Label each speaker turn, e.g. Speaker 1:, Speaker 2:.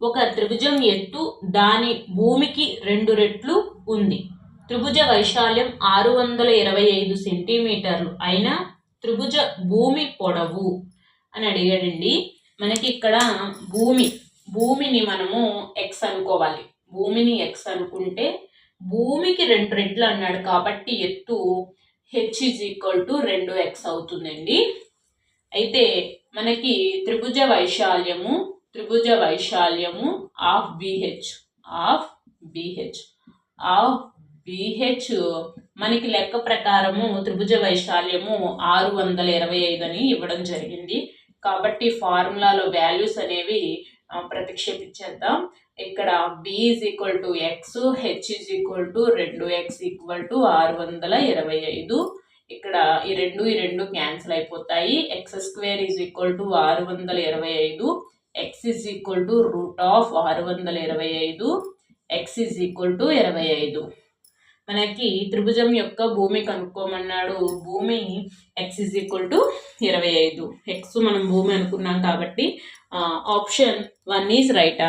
Speaker 1: ఒక త్రిభుజం ఎత్తు దాని భూమికి 2 రెట్లు ఉంది. త్రిభుజ వైశాల్యం 625 సెంటీమీటర్లు అయిన త్రిభుజ భూమి పొడవు అని అడిగాడండి. మనకి ఇక్కడ భూమిని మనము ఎక్స్ అనుకోవాలి. భూమిని ఎక్స్ అనుకుంటే భూమికి 2 రెట్లు అన్నాడు కాబట్టి ఎత్తు h = 2x అవుతుందండి. అయితే మనకి త్రిభుజ వైశాల్యము ఆఫ్ BH మనకి లెక్క ప్రకారము త్రిభుజ వైశాల్యము 625 అని ఇవ్వడం జరిగింది. కాబట్టి ఫార్ములాలో వాల్యూస్ అనేవి ప్రతిక్షేపించేద్దాం. ఇక్కడ b = x, h = 2x = 625. ఇక్కడ ఈ రెండు క్యాన్సిల్ అయిపోతాయి. x² = 625, x √625, x 25. మనకి త్రిభుజం యొక్క భూమి కనుక్కోమన్నాడు. భూమి x = 25. x మనం భూమి అనుకున్నాం కాబట్టి ఆప్షన్ 1 ఈజ్ రైట్.